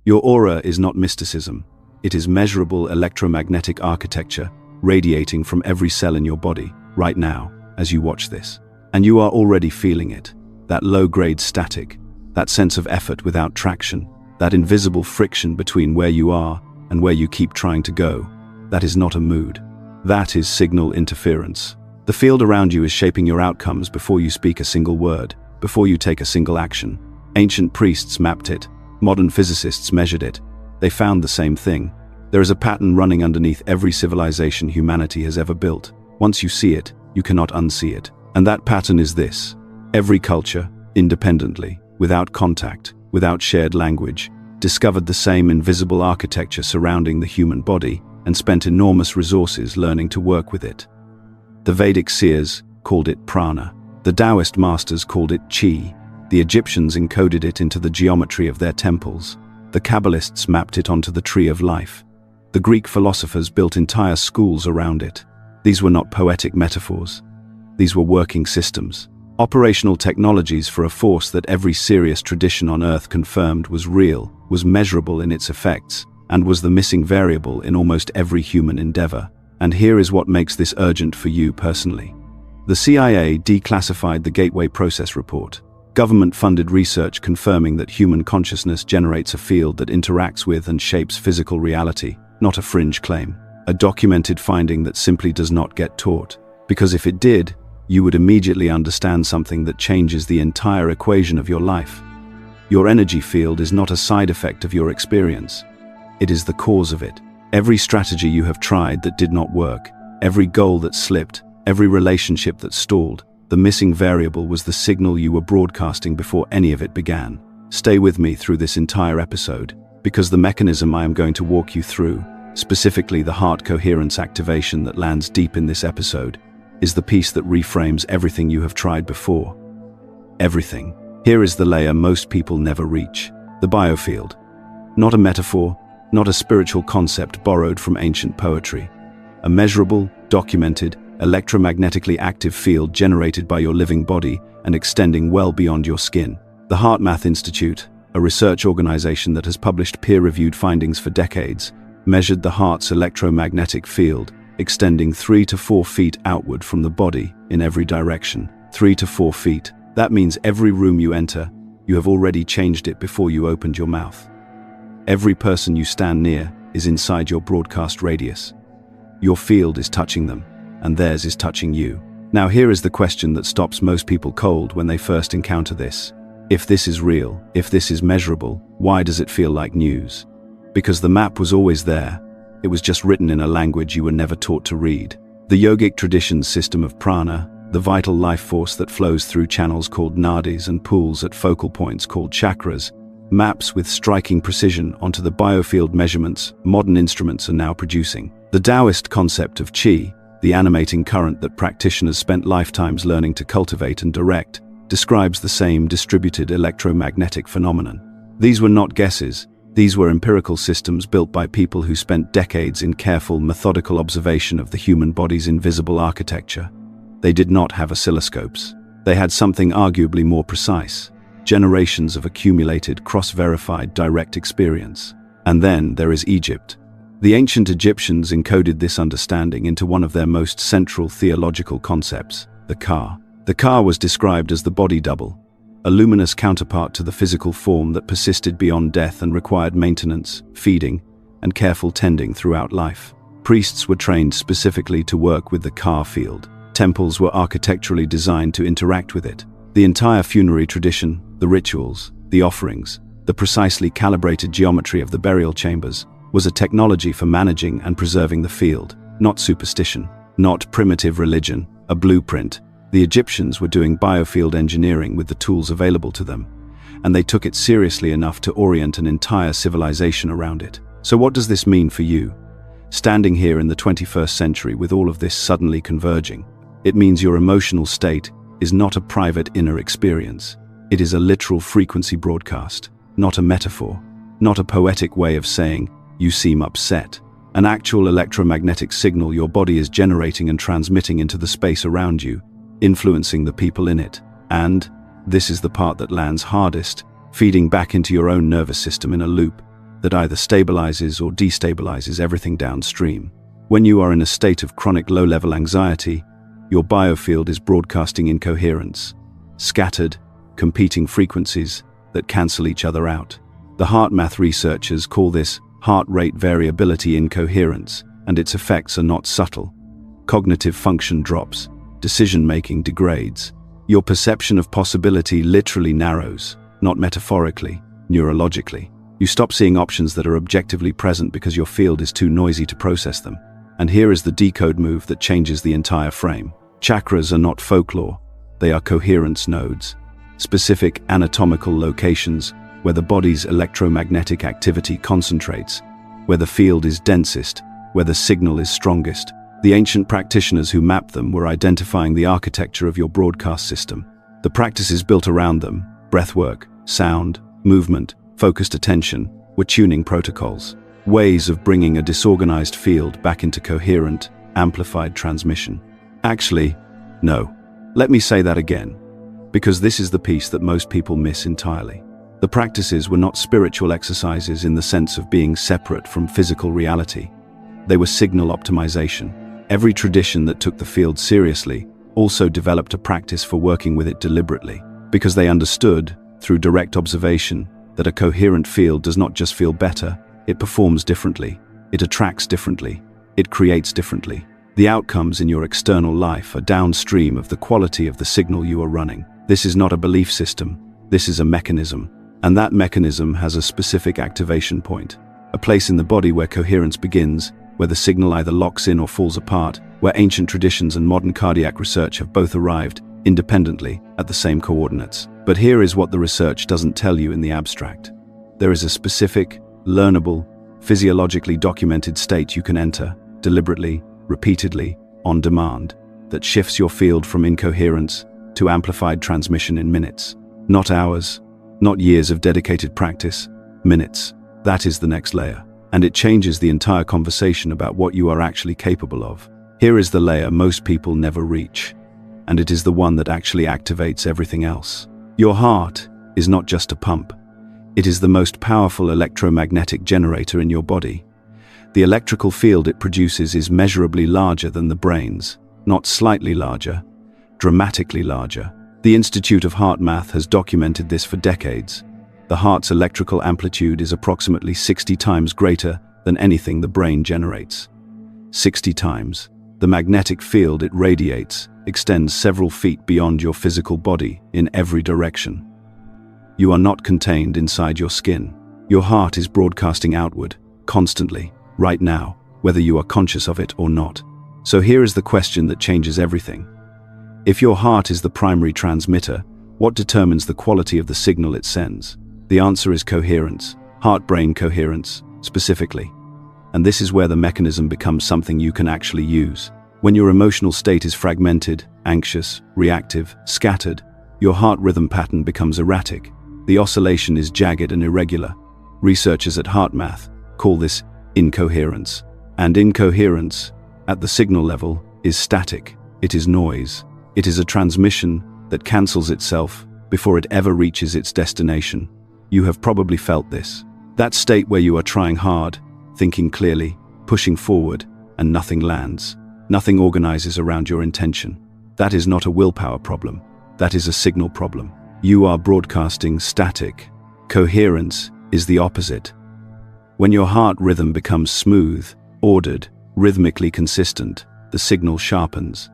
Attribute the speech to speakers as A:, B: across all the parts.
A: Your aura is not mysticism. It is measurable electromagnetic architecture radiating from every cell in your body, right now, as you watch this. And you are already feeling it. That low-grade static, that sense of effort without traction, that invisible friction between where you are and where you keep trying to go. That is not a mood. That is signal interference. The field around you is shaping your outcomes before you speak a single word, before you take a single action. Ancient priests mapped it. Modern physicists measured it. They found the same thing. There is a pattern running underneath every civilization humanity has ever built. Once you see it, you cannot unsee it. And that pattern is this. Every culture, independently, without contact, without shared language, discovered the same invisible architecture surrounding the human body and spent enormous resources learning to work with it. The Vedic seers called it prana. The Taoist masters called it chi. The Egyptians encoded it into the geometry of their temples. The Kabbalists mapped it onto the tree of life. The Greek philosophers built entire schools around it. These were not poetic metaphors. These were working systems. Operational technologies for a force that every serious tradition on Earth confirmed was real, was measurable in its effects, and was the missing variable in almost every human endeavor. And here is what makes this urgent for you personally. The CIA declassified the Gateway Process Report. Government-funded research confirming that human consciousness generates a field that interacts with and shapes physical reality, not a fringe claim. A documented finding that simply does not get taught. Because if it did, you would immediately understand something that changes the entire equation of your life. Your energy field is not a side effect of your experience. It is the cause of it. Every strategy you have tried that did not work, every goal that slipped, every relationship that stalled, the missing variable was the signal you were broadcasting before any of it began. Stay with me through this entire episode, because the mechanism I am going to walk you through, specifically the heart coherence activation that lands deep in this episode, is the piece that reframes everything you have tried before. Everything. Here is the layer most people never reach. The biofield. Not a metaphor, not a spiritual concept borrowed from ancient poetry. A measurable, documented, electromagnetically active field generated by your living body and extending well beyond your skin. The HeartMath Institute, a research organization that has published peer-reviewed findings for decades, measured the heart's electromagnetic field, extending 3 to 4 feet outward from the body in every direction. 3 to 4 feet. That means every room you enter, you have already changed it before you opened your mouth. Every person you stand near is inside your broadcast radius. Your field is touching them, and theirs is touching you. Now here is the question that stops most people cold when they first encounter this. If this is real, if this is measurable, why does it feel like news? Because the map was always there. It was just written in a language you were never taught to read. The yogic tradition's system of prana, the vital life force that flows through channels called nadis and pools at focal points called chakras, maps with striking precision onto the biofield measurements modern instruments are now producing. The Taoist concept of qi, the animating current that practitioners spent lifetimes learning to cultivate and direct, describes the same distributed electromagnetic phenomenon. These were not guesses. These were empirical systems built by people who spent decades in careful, methodical observation of the human body's invisible architecture. They did not have oscilloscopes. They had something arguably more precise. Generations of accumulated, cross-verified direct experience. And then there is Egypt. The ancient Egyptians encoded this understanding into one of their most central theological concepts, the Ka. The Ka was described as the body double, a luminous counterpart to the physical form that persisted beyond death and required maintenance, feeding, and careful tending throughout life. Priests were trained specifically to work with the Ka field. Temples were architecturally designed to interact with it. The entire funerary tradition, the rituals, the offerings, the precisely calibrated geometry of the burial chambers, was a technology for managing and preserving the field, not superstition, not primitive religion, a blueprint. The Egyptians were doing biofield engineering with the tools available to them, and they took it seriously enough to orient an entire civilization around it. So what does this mean for you? Standing here in the 21st century with all of this suddenly converging, it means your emotional state is not a private inner experience. It is a literal frequency broadcast, not a metaphor, not a poetic way of saying, you seem upset. An actual electromagnetic signal your body is generating and transmitting into the space around you, influencing the people in it. And, this is the part that lands hardest, feeding back into your own nervous system in a loop. that either stabilizes or destabilizes everything downstream. When you are in a state of chronic low-level anxiety, your biofield is broadcasting incoherence, scattered, competing frequencies that cancel each other out. The HeartMath researchers call this heart rate variability incoherence, and its effects are not subtle. Cognitive function drops, decision-making degrades. Your perception of possibility literally narrows, not metaphorically, neurologically. You stop seeing options that are objectively present because your field is too noisy to process them. And here is the decode move that changes the entire frame. Chakras are not folklore, they are coherence nodes. Specific anatomical locations where the body's electromagnetic activity concentrates, where the field is densest, where the signal is strongest. The ancient practitioners who mapped them were identifying the architecture of your broadcast system. The practices built around them, breathwork, sound, movement, focused attention, were tuning protocols, ways of bringing a disorganized field back into coherent, amplified transmission. Actually, no. Let me say that again, because this is the piece that most people miss entirely. The practices were not spiritual exercises in the sense of being separate from physical reality. They were signal optimization. Every tradition that took the field seriously also developed a practice for working with it deliberately, because they understood, through direct observation, that a coherent field does not just feel better, it performs differently, it attracts differently, it creates differently. The outcomes in your external life are downstream of the quality of the signal you are running. This is not a belief system, this is a mechanism, and that mechanism has a specific activation point, a place in the body where coherence begins, where the signal either locks in or falls apart, where ancient traditions and modern cardiac research have both arrived, independently, at the same coordinates. But here is what the research doesn't tell you in the abstract. There is a specific, learnable, physiologically documented state you can enter, deliberately, repeatedly, on demand, that shifts your field from incoherence to amplified transmission in minutes. Not hours, not years of dedicated practice, minutes. That is the next layer. And it changes the entire conversation about what you are actually capable of. Here is the layer most people never reach, and it is the one that actually activates everything else. Your heart is not just a pump. It is the most powerful electromagnetic generator in your body. The electrical field it produces is measurably larger than the brain's, not slightly larger, dramatically larger. The Institute of HeartMath has documented this for decades. The heart's electrical amplitude is approximately 60 times greater than anything the brain generates. 60 times. The magnetic field it radiates extends several feet beyond your physical body in every direction. You are not contained inside your skin. Your heart is broadcasting outward, constantly, right now, whether you are conscious of it or not. So here is the question that changes everything. If your heart is the primary transmitter, what determines the quality of the signal it sends? The answer is coherence, heart-brain coherence, specifically. And this is where the mechanism becomes something you can actually use. When your emotional state is fragmented, anxious, reactive, scattered, your heart rhythm pattern becomes erratic. The oscillation is jagged and irregular. Researchers at HeartMath call this incoherence. And incoherence, at the signal level, is static. It is noise. It is a transmission that cancels itself before it ever reaches its destination. You have probably felt this. That state where you are trying hard, thinking clearly, pushing forward, and nothing lands. Nothing organizes around your intention. That is not a willpower problem. That is a signal problem. You are broadcasting static. Coherence is the opposite. When your heart rhythm becomes smooth, ordered, rhythmically consistent, the signal sharpens.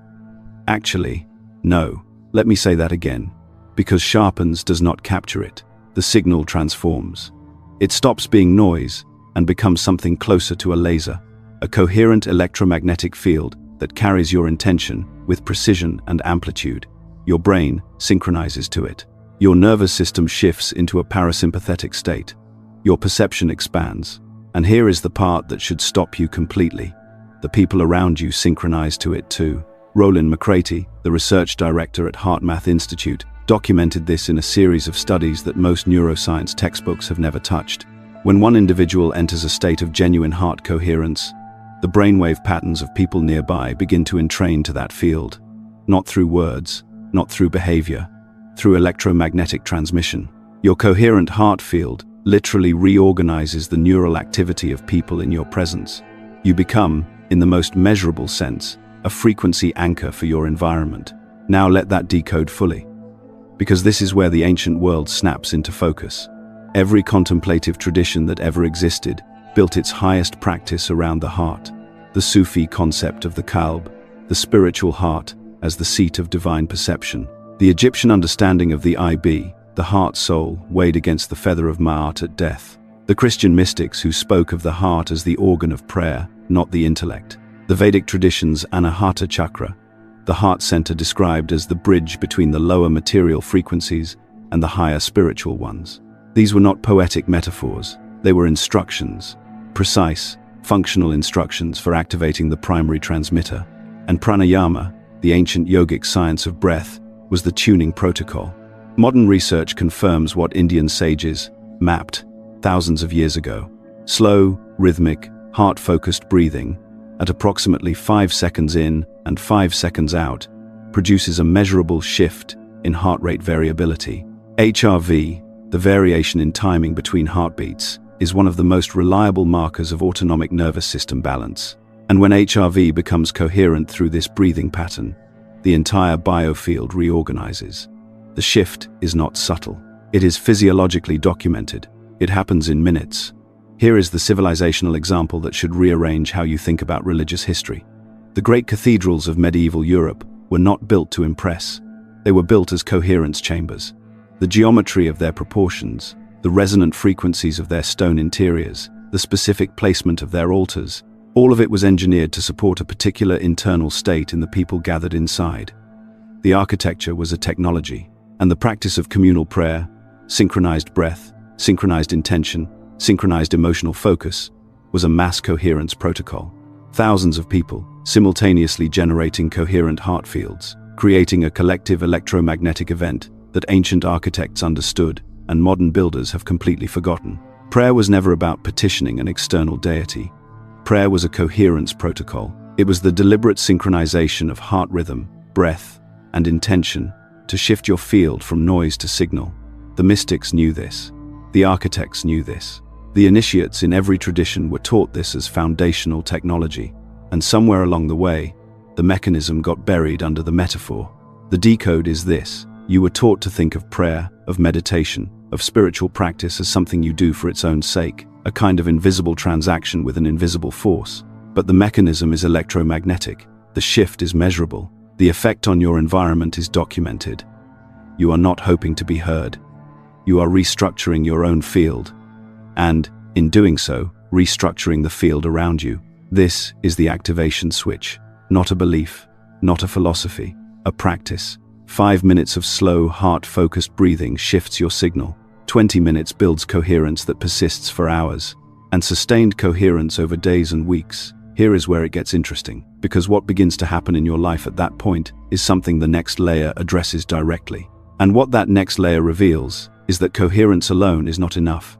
A: Actually, no. Let me say that again. Because sharpens does not capture it. The signal transforms. It stops being noise and becomes something closer to a laser, a coherent electromagnetic field that carries your intention with precision and amplitude. Your brain synchronizes to it. Your nervous system shifts into a parasympathetic state. Your perception expands. And here is the part that should stop you completely. The people around you synchronize to it too. Roland McCraty, the research director at HeartMath Institute, documented this in a series of studies that most neuroscience textbooks have never touched. When one individual enters a state of genuine heart coherence, the brainwave patterns of people nearby begin to entrain to that field. Not through words, not through behavior, through electromagnetic transmission. Your coherent heart field literally reorganizes the neural activity of people in your presence. You become, in the most measurable sense, a frequency anchor for your environment. Now let that decode fully. Because this is where the ancient world snaps into focus. Every contemplative tradition that ever existed built its highest practice around the heart. The Sufi concept of the qalb, the spiritual heart, as the seat of divine perception. The Egyptian understanding of the IB, the heart-soul, weighed against the feather of Ma'at at death. The Christian mystics who spoke of the heart as the organ of prayer, not the intellect. The Vedic tradition's Anahata chakra, the heart center described as the bridge between the lower material frequencies and the higher spiritual ones. These were not poetic metaphors, they were instructions, precise, functional instructions for activating the primary transmitter. And pranayama, the ancient yogic science of breath, was the tuning protocol. Modern research confirms what Indian sages mapped thousands of years ago. Slow, rhythmic, heart-focused breathing, at approximately 5 seconds in and 5 seconds out, produces a measurable shift in heart rate variability. HRV, the variation in timing between heartbeats, is one of the most reliable markers of autonomic nervous system balance. And when HRV becomes coherent through this breathing pattern, the entire biofield reorganizes. The shift is not subtle. It is physiologically documented. It happens in minutes. Here is the civilizational example that should rearrange how you think about religious history. The great cathedrals of medieval Europe were not built to impress. They were built as coherence chambers. The geometry of their proportions, the resonant frequencies of their stone interiors, the specific placement of their altars, all of it was engineered to support a particular internal state in the people gathered inside. The architecture was a technology, and the practice of communal prayer, synchronized breath, synchronized intention, synchronized emotional focus, was a mass coherence protocol. Thousands of people simultaneously generating coherent heart fields, creating a collective electromagnetic event that ancient architects understood and modern builders have completely forgotten. Prayer was never about petitioning an external deity. Prayer was a coherence protocol. It was the deliberate synchronization of heart rhythm, breath, and intention to shift your field from noise to signal. The mystics knew this. The architects knew this. The initiates in every tradition were taught this as foundational technology, and somewhere along the way, the mechanism got buried under the metaphor. The decode is this: you were taught to think of prayer, of meditation, of spiritual practice as something you do for its own sake, a kind of invisible transaction with an invisible force. But the mechanism is electromagnetic. The shift is measurable. The effect on your environment is documented. You are not hoping to be heard. You are restructuring your own field, and, in doing so, restructuring the field around you. This is the activation switch, not a belief, not a philosophy, a practice. 5 minutes of slow, heart-focused breathing shifts your signal. 20 minutes builds coherence that persists for hours, and sustained coherence over days and weeks. Here is where it gets interesting, because what begins to happen in your life at that point is something the next layer addresses directly. And what that next layer reveals is that coherence alone is not enough.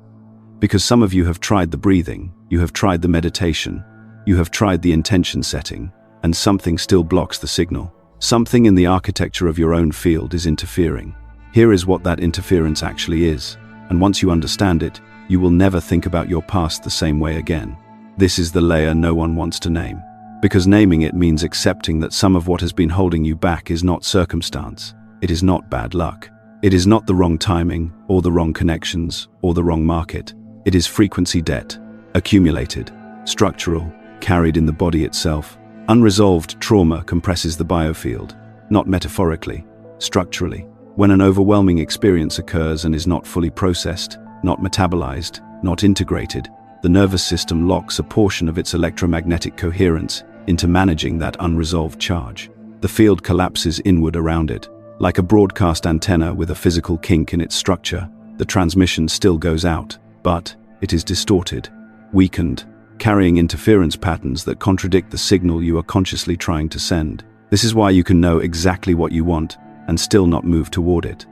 A: Because some of you have tried the breathing, you have tried the meditation, you have tried the intention setting, and something still blocks the signal. Something in the architecture of your own field is interfering. Here is what that interference actually is, and once you understand it, you will never think about your past the same way again. This is the layer no one wants to name, because naming it means accepting that some of what has been holding you back is not circumstance. It is not bad luck. It is not the wrong timing, or the wrong connections, or the wrong market. It is frequency debt, accumulated, structural, carried in the body itself. Unresolved trauma compresses the biofield, not metaphorically, structurally. When an overwhelming experience occurs and is not fully processed, not metabolized, not integrated, the nervous system locks a portion of its electromagnetic coherence into managing that unresolved charge. The field collapses inward around it. Like a broadcast antenna with a physical kink in its structure, the transmission still goes out, but it is distorted, weakened, carrying interference patterns that contradict the signal you are consciously trying to send. This is why you can know exactly what you want and still not move toward it.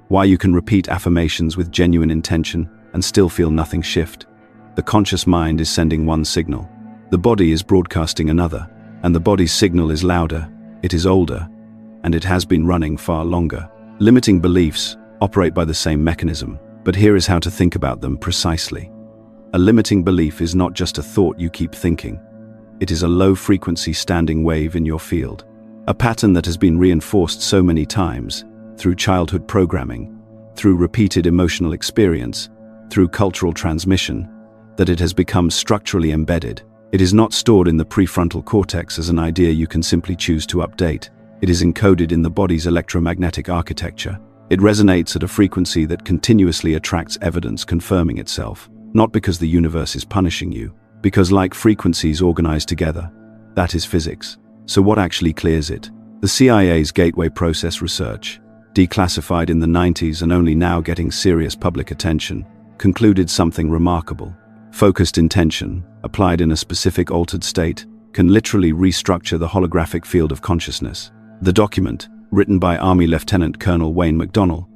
A: Why you can repeat affirmations with genuine intention and still feel nothing shift. The conscious mind is sending one signal. The body is broadcasting another, and the body's signal is louder, it is older, and it has been running far longer. Limiting beliefs operate by the same mechanism. But here is how to think about them precisely. A limiting belief is not just a thought you keep thinking. It is a low-frequency standing wave in your field. A pattern that has been reinforced so many times, through childhood programming, through repeated emotional experience, through cultural transmission, that it has become structurally embedded. It is not stored in the prefrontal cortex as an idea you can simply choose to update. It is encoded in the body's electromagnetic architecture. It resonates at a frequency that continuously attracts evidence confirming itself, not because the universe is punishing you, because like frequencies organize together. That is physics. So what actually clears it? The CIA's Gateway Process research, declassified in the 90s and only now getting serious public attention, concluded something remarkable. Focused intention, applied in a specific altered state, can literally restructure the holographic field of consciousness. The document, written by Army Lieutenant Colonel Wayne McDonnell,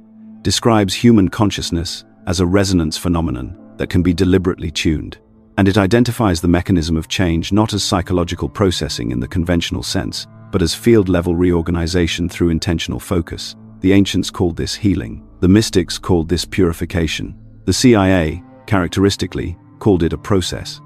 A: describes human consciousness as a resonance phenomenon that can be deliberately tuned. And it identifies the mechanism of change not as psychological processing in the conventional sense, but as field-level reorganization through intentional focus. The ancients called this healing. The mystics called this purification. The CIA, characteristically, called it a process.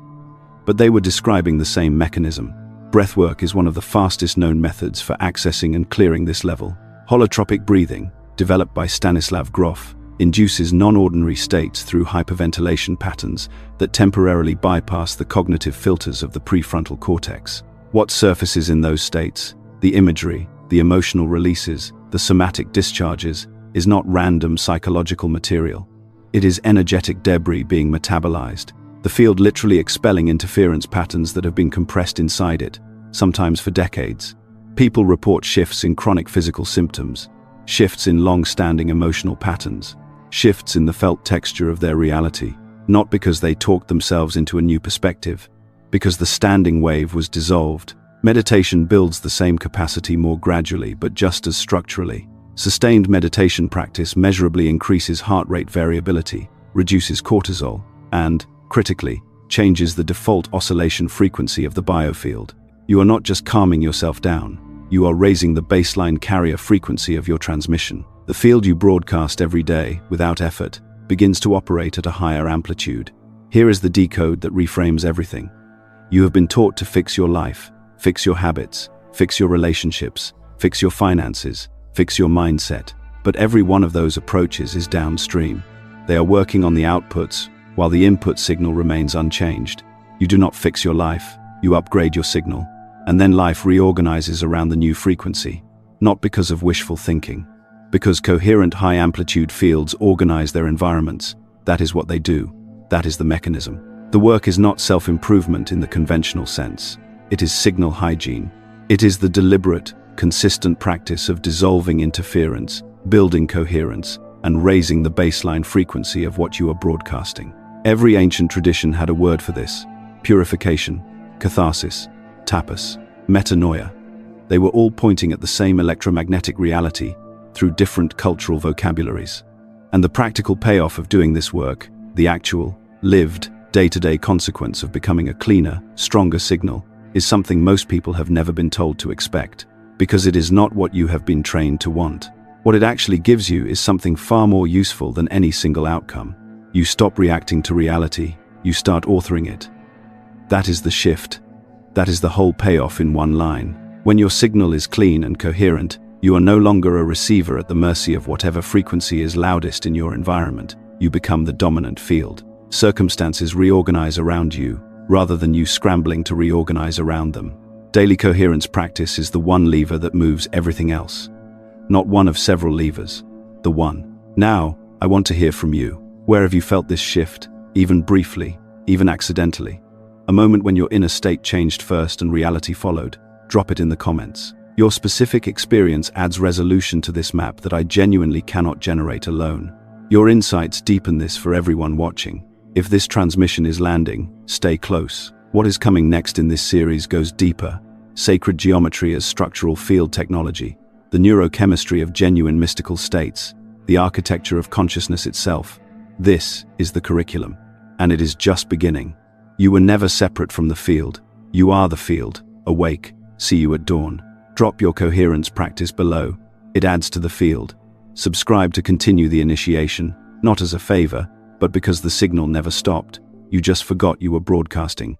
A: But they were describing the same mechanism. Breathwork is one of the fastest known methods for accessing and clearing this level. Holotropic breathing, developed by Stanislav Grof, induces non-ordinary states through hyperventilation patterns that temporarily bypass the cognitive filters of the prefrontal cortex. What surfaces in those states, the imagery, the emotional releases, the somatic discharges, is not random psychological material. It is energetic debris being metabolized, the field literally expelling interference patterns that have been compressed inside it, sometimes for decades. People report shifts in chronic physical symptoms, shifts in long-standing emotional patterns, shifts in the felt texture of their reality, not because they talked themselves into a new perspective, because the standing wave was dissolved. Meditation builds the same capacity more gradually, but just as structurally. Sustained meditation practice measurably increases heart rate variability, reduces cortisol, and, critically, changes the default oscillation frequency of the biofield. You are not just calming yourself down, you are raising the baseline carrier frequency of your transmission. The field you broadcast every day, without effort, begins to operate at a higher amplitude. Here is the decode that reframes everything. You have been taught to fix your life, fix your habits, fix your relationships, fix your finances, fix your mindset. But every one of those approaches is downstream. They are working on the outputs, while the input signal remains unchanged. You do not fix your life, you upgrade your signal, and then life reorganizes around the new frequency, not because of wishful thinking. Because coherent high-amplitude fields organize their environments. That is what they do. That is the mechanism. The work is not self-improvement in the conventional sense. It is signal hygiene. It is the deliberate, consistent practice of dissolving interference, building coherence, and raising the baseline frequency of what you are broadcasting. Every ancient tradition had a word for this: purification, catharsis, tapas, metanoia. They were all pointing at the same electromagnetic reality, through different cultural vocabularies. And the practical payoff of doing this work, the actual, lived, day-to-day consequence of becoming a cleaner, stronger signal, is something most people have never been told to expect, because it is not what you have been trained to want. What it actually gives you is something far more useful than any single outcome. You stop reacting to reality, you start authoring it. That is the shift. That is the whole payoff in one line. When your signal is clean and coherent, you are no longer a receiver at the mercy of whatever frequency is loudest in your environment. You become the dominant field. Circumstances reorganize around you, rather than you scrambling to reorganize around them. Daily coherence practice is the one lever that moves everything else. Not one of several levers, the one. Now, I want to hear from you. Where have you felt this shift, even briefly, even accidentally? A moment when your inner state changed first and reality followed. Drop it in the comments. Your specific experience adds resolution to this map that I genuinely cannot generate alone. Your insights deepen this for everyone watching. If this transmission is landing, stay close. What is coming next in this series goes deeper. Sacred geometry as structural field technology, the neurochemistry of genuine mystical states, the architecture of consciousness itself. This is the curriculum, and it is just beginning. You were never separate from the field. You are the field. Awake. See you at dawn. Drop your coherence practice below. It adds to the field. Subscribe to continue the initiation. Not as a favor, but because the signal never stopped. You just forgot you were broadcasting.